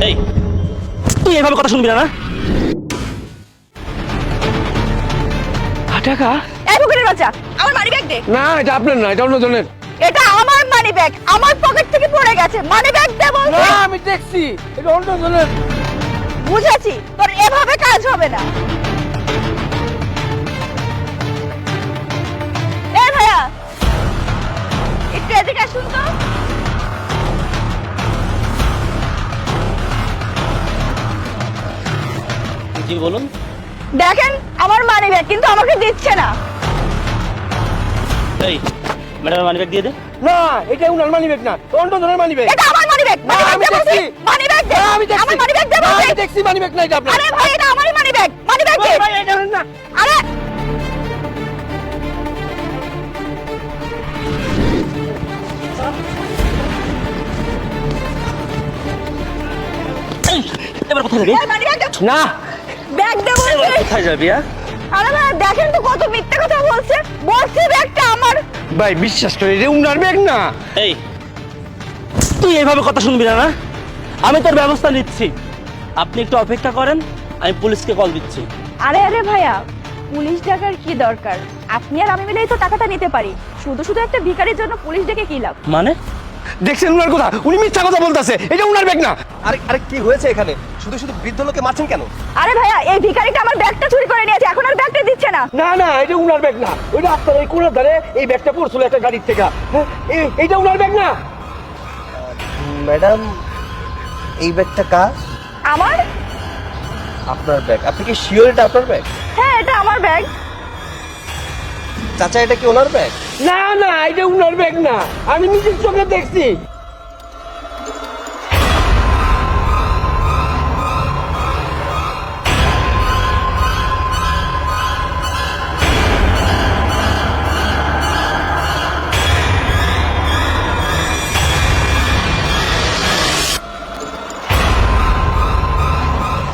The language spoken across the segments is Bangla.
এই তুই এভাবে কথা শুনবি না? টাকা এই ফকিরের বাচ্চা, আমার মানি ব্যাগ দে। না, এটা আপনার না, এটা অন্যজনের। এটা আমার মানি ব্যাগ, আমার পকেট থেকে পড়ে গেছে। মানি ব্যাগ দে বলছি। না, আমি দেখছি, এটা অন্যজনের। বুঝেছি, তোর এভাবে কাজ হবে না। এই ভাইয়া, একটু এদিকে আসুন তো। জি বলুন। দেখেন আমার মানি ব্যাগ, কিন্তু আমাকে দিচ্ছে না। এই ম্যাডাম মানি ব্যাগ দিয়ে দে। না, এটা উনার মানিব্যাগ না, অন্যজনের মানিব্যাগ। এটা আমার মানি ব্যাগ। না, আমি দেখছি। মানি ব্যাগ দে। না, আমি দেখছি। আমার মানি ব্যাগ দে না, বলছি। আমি দেখছি মানিব্যাগ না, এটা আপনার। আরে ভাই, এটা আমারই মানি ব্যাগ। মানি ব্যাগ দে। ভাই, এটা না। আরে এবার কোথায় যাবি? মানি ব্যাগ দে। না, ব্যাগ দে এবার বলছি। কোথায় যাবি? আরে ভাই, দেখেন তো কত মিথ্যা কথা বলছে। বলছি ব্যাগটা আমার। ভাই বিশ্বাস করে, এটা উনার ব্যাগ না। এই তুই এভাবে কথা শুনবি না? আমি তোর ব্যবস্থা নিচ্ছি, আপনি একটু অপেক্ষা করেন, আমি পুলিশকে কল দিচ্ছি। আরে আরে ভাইয়া, পুলিশ ডাকার কি দরকার? আপনি আর আমি মিলেই তো টাকাটা নিতে পারি। শুধু শুধু একটা ভিখারির জন্য পুলিশ ডেকে কি লাভ? মানে দেখছেন উনার কথা, উনি মিথ্যা কথা বলতেছে, এটা উনার ব্যাগ না। আরে আরে কি হয়েছে এখানে? শুধু শুধু বৃদ্ধ লোকে মারছেন কেন? আরে ভাইয়া, এই ভিখারিটা আমার ব্যাগটা চুরি করে নিয়েছে, এখন আর ব্যাগটা দিচ্ছে না। না না, এটা উনার ব্যাগ না, ওই রাস্তার এই কোনার ধারে এই ব্যাগটা পড়ছিল একটা গাড়ির থেকে। হ্যাঁ, এইটা উনার ব্যাগ না। ম্যাডাম, এই ব্যাগটা কার? আমার? আপনার ব্যাগ? আপনি কি শিওর এটা আপনার ব্যাগ? হ্যাঁ, এটা আমার ব্যাগ। চাচা, এটা কি ওনার ব্যাগ? না না, এটা উনার ব্যাগ না, আমি নিজের চোখে দেখছি।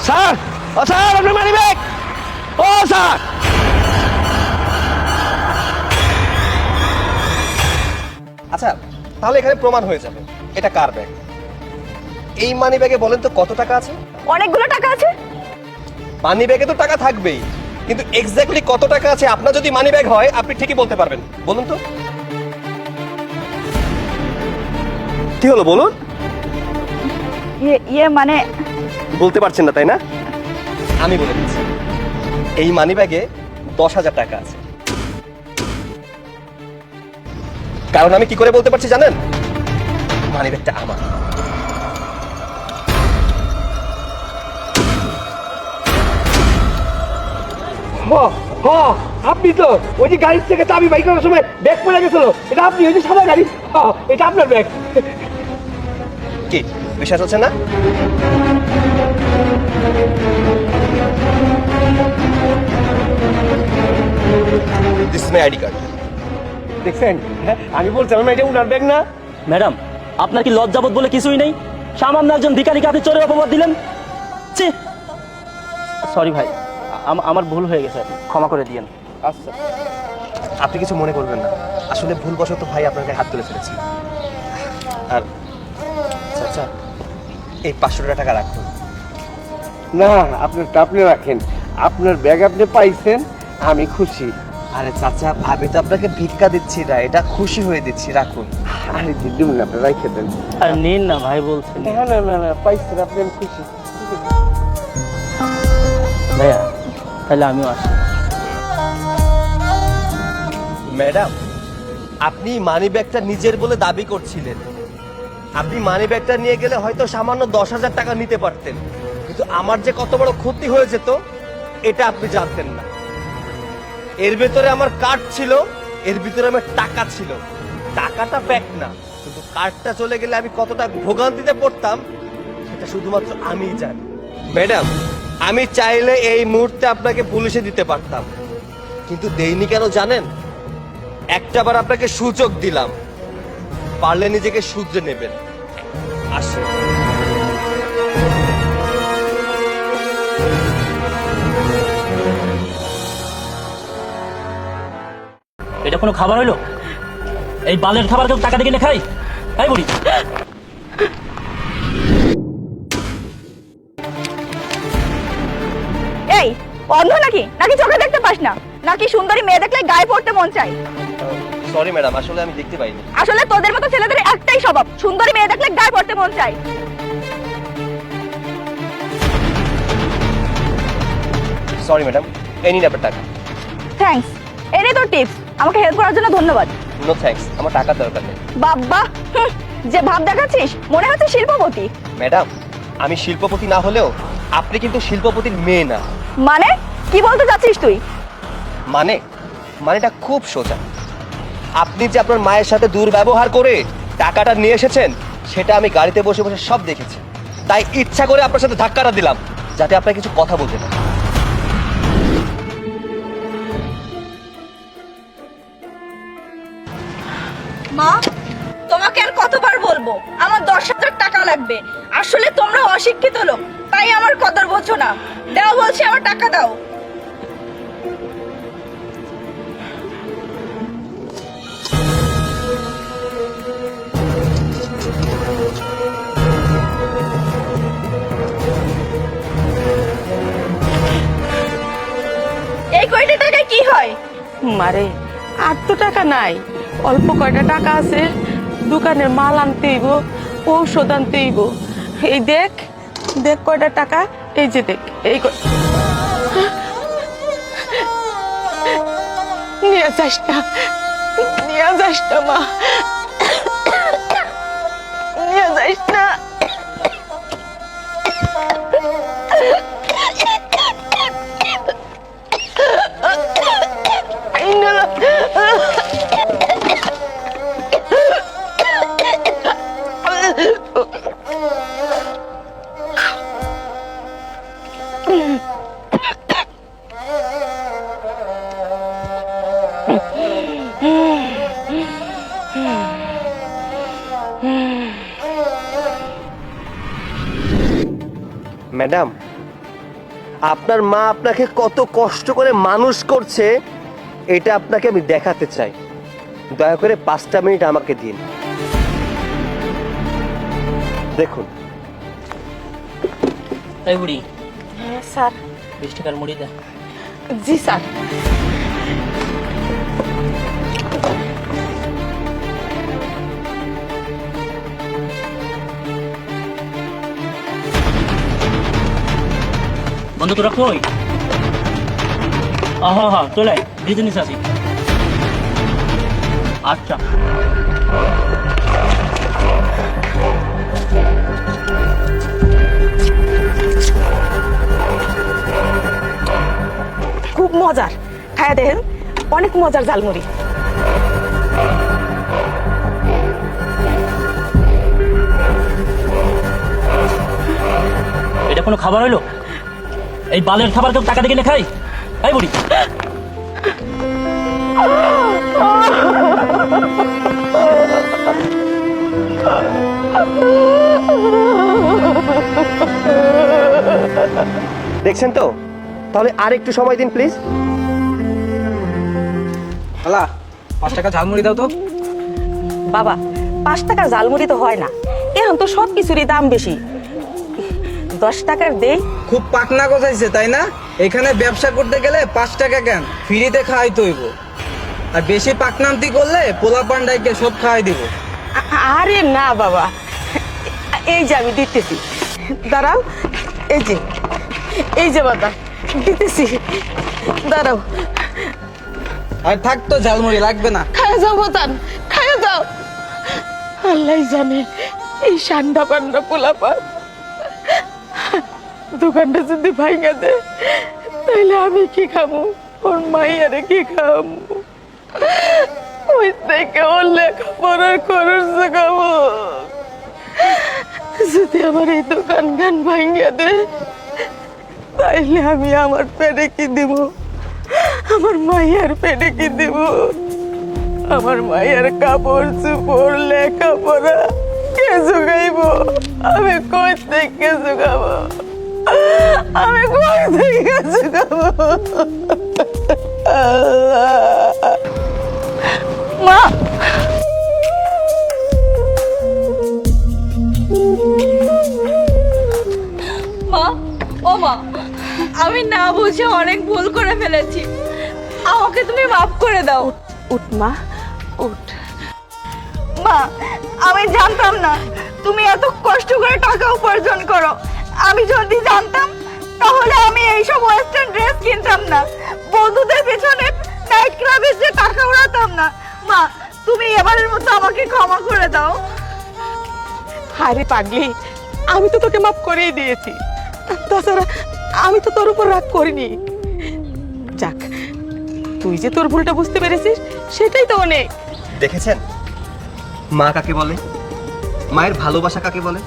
স্যার, ও স্যার, আপনার মানি ব্যাগ। ও স্যার, আচ্ছা, তাহলে এখানে প্রমাণ হয়ে যাবে এটা কার ব্যাগ। এই মানি ব্যাগে বলেন তো কত টাকা আছে? অনেকগুলো টাকা আছে। মানি ব্যাগে তো টাকা থাকবেই, কিন্তু এক্স্যাক্টলি কত টাকা আছে আপনার যদি মানি ব্যাগ হয় আপনি ঠিকই বলতে পারবেন। বলুন তো কি হলো, বলুন। ইয়ে মানে বলতে পারছেন না, তাই না? আমি বলে দিচ্ছি, এই মানি ব্যাগে 10,000 টাকা আছে। কারণ আমি কি করে বলতে পারছি জানেন? মানি ব্যাগটা আমার। আপনি তো ওই যে গাড়ির থেকে চাবি বাইক করার সময় ব্যাগ পড়ে গেছিল, এটা আপনি, ওই যে সাদা গাড়ি। এটা আপনার ব্যাগ। কি বিশ্বাস হচ্ছে না? This is my ID card. দেখছেন, হ্যাঁ, আমি বলছিলাম না এটা উনার ব্যাগ না। ম্যাডাম, আপনার কি লজ্জাবোধ বলে কিছুই নেই? সামান্য একজন ভিখারিকে আপনি চোরের অপবাদ দিলেন। সরি ভাই, আমার ভুল হয়ে গেছে, ক্ষমা করে দিয়েন। আচ্ছা, আপনি কিছু মনে করবেন না, আসলে ভুলবশত ভাই আপনার গায়ে হাত তুলে ফেলেছি। আর আচ্ছা, এই 500 টাকা রাখুন। না, আপনারটা আপনি রাখেন, আপনার ব্যাগ আপনি পাইছেন, আমি খুশি। আরে চাচা, আমি তো আপনাকে ভিক্ষা দিচ্ছি না, এটা খুশি হয়ে দিচ্ছি, রাখুন। আরে দিদিম না, আপনি রাখে দেন। আর নিন না ভাই, বলছেন। না না না না, পাইছেন আপনি, আমি খুশি। ভাইয়া তাহলে আমিও আসি। ম্যাডাম, আপনি মানি ব্যাগটা নিজের বলে দাবি করছিলেন। আপনি মানি ব্যাগটা নিয়ে গেলে হয়তো সামান্য 10,000 টাকা নিতে পারতেন, কিন্তু আমার যে কত বড় ক্ষতি হয়ে যেত এটা আপনি জানতেন না। এর ভিতরে আমার কার্ড ছিল, এর ভিতরে আমার টাকা ছিল। টাকাটা ব্যাগ না, কিন্তু কার্ডটা চলে গেলে আমি কতটা ভোগান্তিতে পড়তাম সেটা শুধুমাত্র আমিই জানি। ম্যাডাম, আমি চাইলে এই মুহূর্তে আপনাকে পুলিশে দিতে পারতাম, কিন্তু দেইনি কেন জানেন? একটাবার আপনাকে সুযোগ দিলাম, পারলে নিজেকে শুধরে নেবেন। আসুন। এটা কোনো খাবার হইলো? এই বালের খাবার কেউ টাকা দিয়ে কিনে খাই? এই বুড়ি, অন্ধ নাকি নাকি চোখে দেখতে পাস না, নাকি সুন্দরী মেয়ে দেখলে গায়ে পড়তে মন চায়? সরি ম্যাডাম, আসলে আমি দেখতে পাইনি। আসলে তোদের মতো ছেলেদের একটাই স্বভাব, সুন্দরী মেয়ে দেখলে গায়ে পড়তে মন চায়। সরি ম্যাডাম, এই নিন আপনার টাকা। থ্যাঙ্কস, এনে তোর টিপস, আমাকে হেল্প করার জন্য ধন্যবাদ। নো থ্যাঙ্কস, আমার টাকার দরকার নেই। বাবা, যে ভাব দেখাচ্ছিস মনে হচ্ছে শিল্পপতি। ম্যাডাম, আমি শিল্পপতি না হলেও আপনি কিন্তু শিল্পপতির মেয়ে না। মানে কি বলতে চাচ্ছিস তুই? মানেটা খুব সোজা। আপনি যে আপনার মায়ের সাথে দুর্ব্যবহার করে টাকাটা নিয়ে এসেছেন, সেটা আমি গাড়িতে বসে বসে সব দেখেছি। তাই ইচ্ছা করে আপনার সাথে ধাক্কাটা দিলাম, যাতে আপনার কিছু কথা বলতে না। মা, তোমাকে আর কতবার বলবো আমার 10,000 টাকা লাগবে। আসলে তোমরা অশিক্ষিত লোক, তাই আমার কদর বোঝো না। দাও বলছি, আমার টাকা দাও। এই কয়টা টাকায় কি হয়? মারে, আর তো টাকা নাই, অল্প কয়টা টাকা আছে, দোকানের মাল আনতে হইব, ঔষধ আনতে হইব। এই দেখ দেখ কয়টা টাকা, এই যে দেখ, এই নিয়ে যাস না, নিয়ে যাস না মা, নিয়ে যাস না। ম্যাডাম, আপনার মা আপনাকে কত কষ্ট করে মানুষ করছে, এটা আপনাকে আমি দেখাতে চাই। দয়া করে 5টা মিনিট আমাকে দিন। দেখুন। তাই বুড়ি, স্যার। 20 টাকার মুড়ি দে। জি স্যার। বন্ধু তোরা কই? হ্যাঁ চলে আয়, বিজনেস আছি। আচ্ছা। খুব মজার, খায়া দেখেন, অনেক মজার ঝালমুড়ি। এটা কোনো খাবার হইলো? এই বালের খাবার কেউ টাকা দিয়ে কিনে খাই? এই বুড়ি, দেখছেন তো? তাহলে আর একটু সময় দিন প্লিজ। খালা 5 টাকা ঝালমুড়ি দাও তো। বাবা, 5 টাকার ঝালমুড়ি তো হয় না, এখন তো সব কিছুরই দাম বেশি। 10 টাকার দেই। খুব পাকনা গোছাইছে তাই না? এখানে ব্যবসা করতে গেলে 5 টাকা কেন, ফ্রিতে খাওয়াই তো হইব। আর বেশি পাকনান্তি করলে পোলা পান্ডাইকে সব খাওয়াই দিব। আরে না বাবা, এই যে আমি দিতেছি, দাঁড়াও, এই যে বাবা দিতেছি, দাঁড়াও। আর থাক তো, ঝালমুড়ি লাগবে না। খায়া যাও বাতান, খায়া যাও। আল্লাহ জানে এই সান্ডা পান্ডা পোলাপান দোকানটা যদি ভাঙা দে, তাহলে আমি কি খাবো, ওর মাইয়ারে কি খাবো, ওই থেকে ওর লেখাপড়ার খরচ খাবো। যদি আমার এই দোকান গান ভাঙা দে, তাইলে আমি আমার পেটে কি দিব, আমার মাইয়ার পেটে কি দিব, আমার মায়ের কাপড় চুপড় লেখাপড়া কে জোগাইব, আমি কই থেকে জোগাবো, আমি কই থেকে জোগাবো। মা, মা, ও মা, আমি না বুঝে অনেক ভুল করে ফেলেছি, আমাকে তুমি মাফ করে দাও। উঠ মা, উঠ। মা, আমি জানতাম না তুমি এত কষ্ট করে টাকা উপার্জন করো। আমি যদি জানতাম তাহলে আমি এইসব ওয়েস্টার্ন ড্রেস কিনতাম না, বন্ধুদের পেছনে নাইট ক্লাবে যে টাকা উড়াতাম না। মা, তুমি এবারের মতো আমাকে ক্ষমা করে দাও। আরে পাগলি, আমি তো তোকে মাফ করেই দিয়েছি। তাছাড়া আমি তো তোর উপর রাগ করিনি। যাক, তুই যে তোর ভুলটা বুঝতে পেরেছিস সেটাই তো অনেক। দেখেছেন মা কাকে বলে, মায়ের ভালোবাসা কাকে বলে?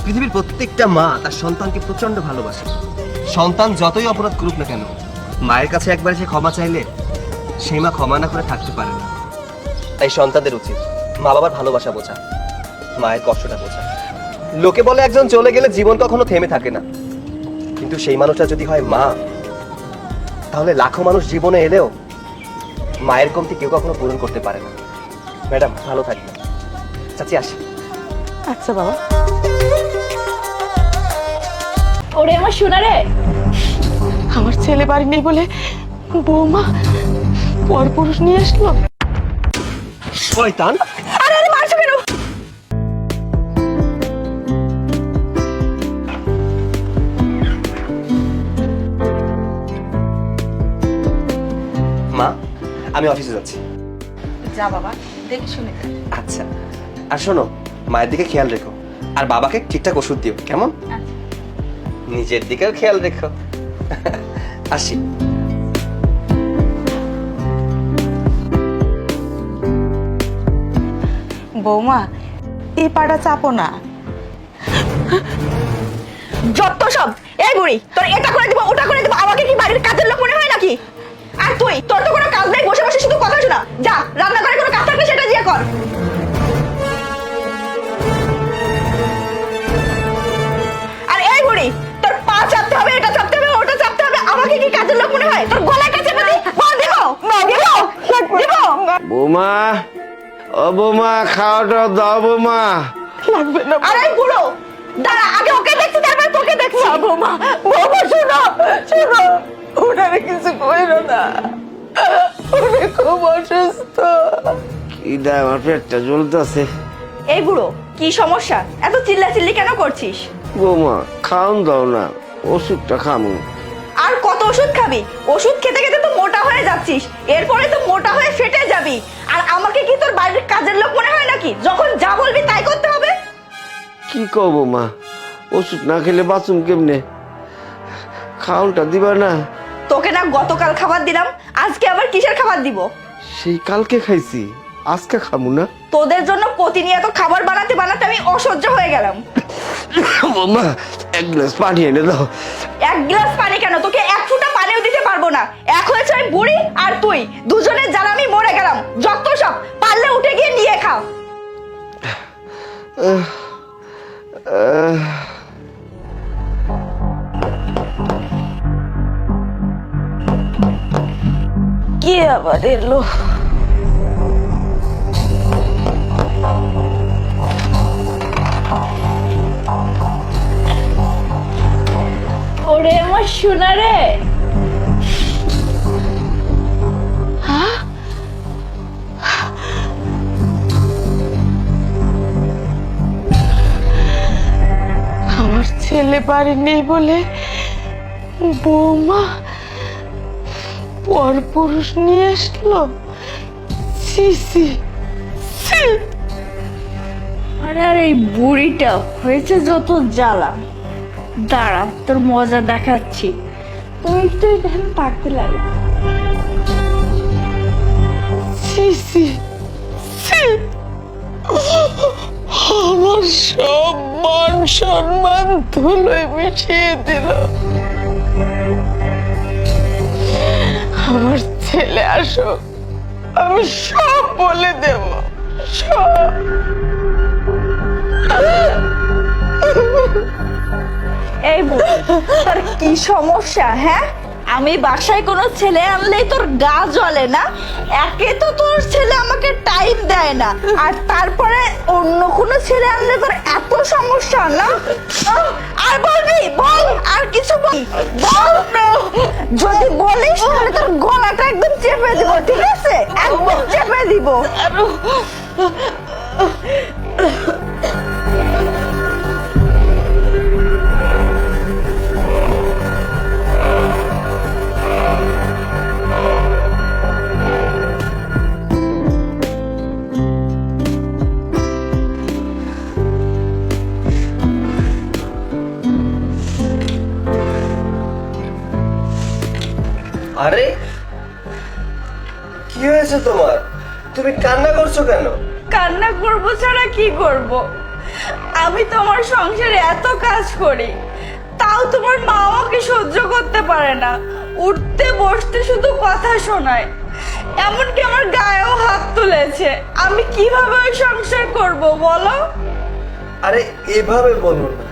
পৃথিবীর প্রত্যেকটা মা তার সন্তানকে প্রচন্ড ভালোবাসে। সন্তান যতই অপরাধ করুক না কেন, মায়ের কাছে একবার সে ক্ষমা চাইলে সেই মা ক্ষমা না করে থাকতে পারে না। তাই সন্তানদের উচিত মা বাবার ভালোবাসা বোঝা, মায়ের কষ্টটা বোঝা। লোকে বলে একজন চলে গেলে জীবন কখনো থেমে থাকে না, কিন্তু সেই মানুষটা যদি হয় মা, তাহলে লাখো মানুষ জীবনে এলেও মায়ের কমতি কেউ কখনো পূরণ করতে পারে না। ম্যাডাম ভালো থাকবেন। চাচি আসি। আচ্ছা বাবা। ওরে আমার সোনা রে, আমার ছেলে বাড়ি নেই বলে বৌমা পরপুরুষ নিয়ে আসলো। শয়তান! আরে আরে মারছো কেন? মা, আমি অফিসে যাচ্ছি। যা বাবা, দেখে শুনে যা। আচ্ছা, আর শোনো, মায়ের দিকে খেয়াল রেখো আর বাবাকে ঠিকঠাক ওষুধ দিও, কেমন? নিজের দিকেও খেয়াল রেখো। আসি। বৌমা, এই পাটা চাপো না। যত সব! এই বুড়ি, তোর এটা করে দিব ওটা করে দিব, আমাকে কি বাড়ির কাজের লোক মনে হয় নাকি? আর তুই, তোর তো কোনো কাজ নেই, বসে বসে শুধু কথা শোনা। যা, রান্না করে কোনো কাজ থাকলে সেটা দিয়ে কর। আর এই বুড়ি, তোর পা চাপতে হবে, এটা চাপতে হবে, ওটা চাপতে হবে, আমাকে কি কাজের লোক মনে হয়? তোর গলায় কাছে পেতে বল, দিব দিব। বৌমা, ও বৌমা, খাওয়াটা দাও বৌমা। লাগবে না আর এই বুড়ো, দাঁড়া, আগে ওকে দেখছি তারপর তোকে দেখছি। বৌমা, বৌমা শোনো, শোনো, ওনারে কিছু কইরো না, উনি খুব অসুস্থ। কি দেয়, আমার পেটটা জ্বলতেছে। এই বুড়ো, কি সমস্যা? এত চিল্লাচিল্লি কেন করছিস? বৌমা, খাওন দাও না, ওষুধটা খামু। আর কত ওষুধ খাবি? ওষুধ খেতে খেতে তো মোটা হয়ে যাচ্ছিস, এরপরে তো মোটা হয়ে ফেটে যাবি। আর আমাকে কি তোর বাড়ির কাজের লোক মনে হয় নাকি? যখন যা বলবি তাই করতে হবে। কি কও বৌমা, ওষুধ না খেলে বাঁচুম কেমনে? খাওনটা দিবা না? তোকে না গতকাল খাবার দিলাম, আজকে আবার কিসের খাবার দিব? সেই কালকে খাইছি, আজকে খামু না। তোদের জন্য প্রতিনিয়ত খাবার বানাতে বানাতে আমি অসহ্য হয়ে গেলাম। বৌমা, এক গ্লাস পানি এনে দাও। এক গ্লাস পানি কেন, তোকে এক ফোঁটা পানিও দিতে পারবো না। এক হয়েছে ওই বুড়ি আর তুই, দুজনের জ্বালা আমি মরে গেলাম। যত সব, পারলে উঠে গিয়ে নিয়ে খাও। কে আবার এলো? ওরে আমার সোনা রে, আমার ছেলে বাড়ি নেই বলে বৌমা পরপুরুষ নিয়ে আসলো। ছি ছি ছি। আরে আর এই বুড়িটা হয়েছে যত জ্বালা। দাঁড়া, তোর মজা দেখাচ্ছি। তুমি একটু এখানে থাকতে লাগে। ছি ছি ছি। আমার সব মান সম্মান ধুলোয় মিশিয়ে দিল। আমার ছেলে আসুক, আমি সব বলে দেব, সব। এই বুড়ি, তোর কি সমস্যা? হ্যাঁ, আমি বাসায় কোনো ছেলে আনলেই তোর গা জ্বলে না? একে তো তোর ছেলে আমাকে টাইম দেয় না, আর তারপরে অন্য কোনো ছেলে আনলে তোর এত সমস্যা না? আর বলবি বল, আর কিছু কিছু বল না। যদি বলিস তাহলে তোর গলাটা একদম চেপে দিব, ঠিক আছে? একদম চেপে দিব। আরে কি হয়েছে তোমার? তুমি কান্না করছো কেন? কান্না করবো ছাড়া কি করব? আমি তোমার সংসারে এত কাজ করি, তাও তোমার মা আমাকে সহ্য করতে পারে না। উঠতে বসতে শুধু কথা শোনায়, এমনকি আমার গায়েও হাত তুলেছে। আমি কিভাবে ওই সংসার করব বলো? আরে এভাবে বলো না।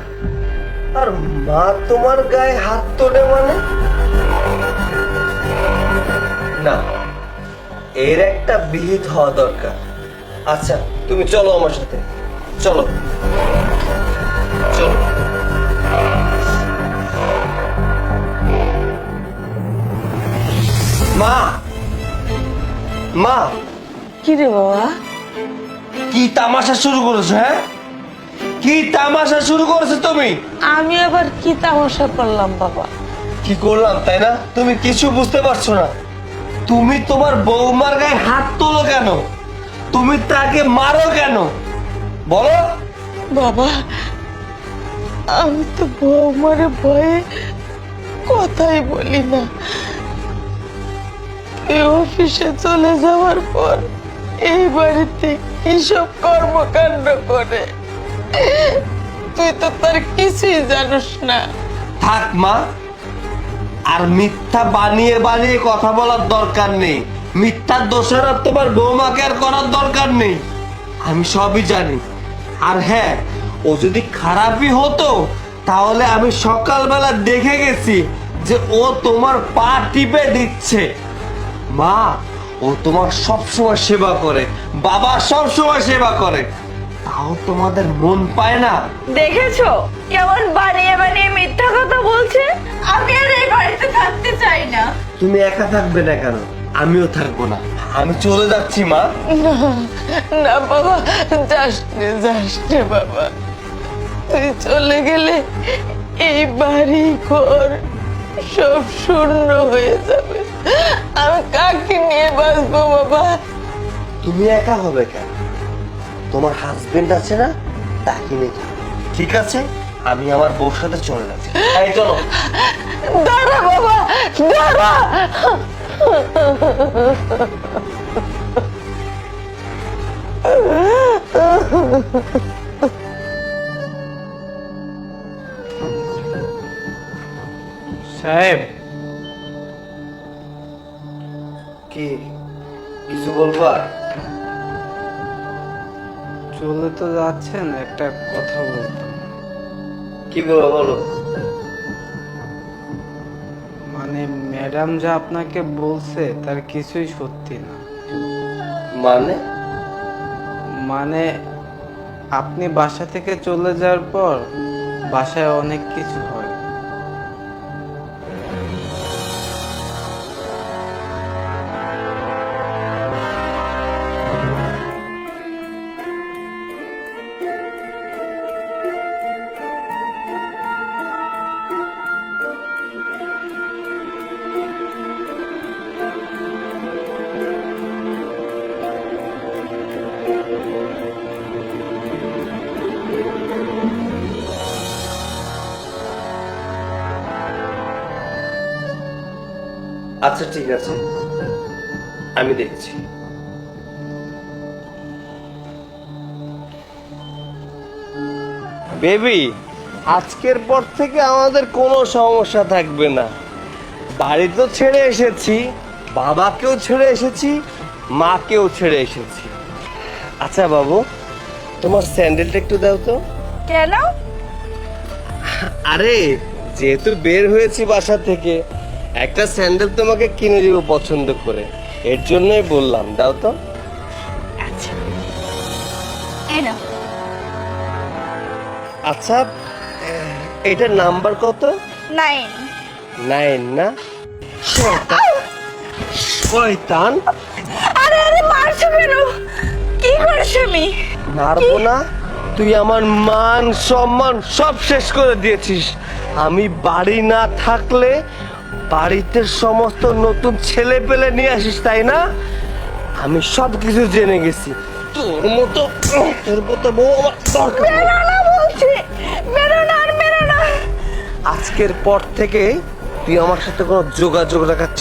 আর মা তোমার গায়ে হাত তোলে মানে? না, এর একটা বিহিত হওয়া দরকার। আচ্ছা তুমি চলো আমার সাথে, চলো চলো। মা, মা, কি রে বাবা? কি তামাশা শুরু করেছো? হ্যাঁ, কি তামাশা শুরু করেছো তুমি? আমি আবার কি তামাশা করলাম বাবা? কি করলাম তাই না? তুমি কিছু বুঝতে পারছো না। তুমি তোমার বৌমার গায়ে হাত তোলো কেন? তুমি তাকে মারো কেন বলো? বাবা, আমি তো বৌমারে ভয়ে কথাই বলি না। তুই অফিসে চলে যাওয়ার পর এই বাড়িতে কিসব কর্মকাণ্ড করে, তুই তো তার কিছুই জানিস না। থাক মা, আর মিথ্যা বানিয়ে বানিয়ে কথা বলার দরকার নেই। মিথ্যার দোষারোপ তোমার বৌমাকে আর করার দরকার নেই। আমি সবই জানি। আর হ্যাঁ, ও যদি খারাপই হতো তাহলে আমি সকালবেলা দেখে গেছি যে ও তোমার পা টিপে দিচ্ছে। মা, ও তোমার সবসময় সেবা করে, বাবা সবসময় সেবা করে, তাও তোমাদের মন পায় না। দেখেছো কেমন বানিয়ে বানিয়ে মিথ্যা কথা বলছে? আমি আর এই বাড়িতে থাকতে চাই না। তুমি একা থাকবে না কেন? আমিও থাকবো না। আমি চলে যাচ্ছি মা। না না বাবা, যাস নে বাবা। তুই চলে গেলে এই বাড়ি ঘর সব শূন্য হয়ে যাবে। আমি কাকে নিয়ে বাঁচবো বাবা? তুমি একা হবে কেন? তোমার হাজবেন্ড আছে না, তাকে নিয়ে যাও। ঠিক আছে, আমি আমার বউর সাথে চলে যাচ্ছি। এই চলো। দাঁড়া বাবা, দাঁড়া। সাহেব, কি কিছু বলবা? চলে তো যাচ্ছেন, একটা কথা বলতাম। কি বলবো বলো। মানে ম্যাডাম যা আপনাকে বলছে তার কিছুই সত্যি না। মানে? মানে আপনি বাসা থেকে চলে যাওয়ার পর বাসায় অনেক কিছু হয়। আচ্ছা ঠিক আছে, আমি দেখছি। বেবি, আজকের পর থেকে আমাদের কোনো সমস্যা থাকবে না। বাড়ি তো ছেড়ে এসেছি, বাবাকেও ছেড়ে এসেছি, মাকেও ছেড়ে এসেছি। আচ্ছা বাবু, তোমার স্যান্ডেলটা একটু দাও তো। কেন? আরে যেহেতু বের হয়েছি বাসা থেকে, একটা স্যান্ডেল তোমাকে কিনে দিব পছন্দ করে, এর জন্যই বললাম, দাও তো। আচ্ছা, এটার নাম্বার কত? 9 9 না? শয়তান। আরে আরে মারছো কেন? কি করছো তুমি? মারবো না? তুই আমার মান সম্মান সব শেষ করে দিয়েছিস। আমি বাড়ি না থাকলে বাড়িতে সমস্ত নতুন ছেলে পেলে নিয়ে আসিস, তাই না? আমি সব কিছু জেনে গেছি। তোর মতো বউ আমার দরকার নেই। মেরো না বলছি, মেরো না আর মেরো না। আজকের পর থেকে তুই আমার সাথে কোনো যোগাযোগ রাখার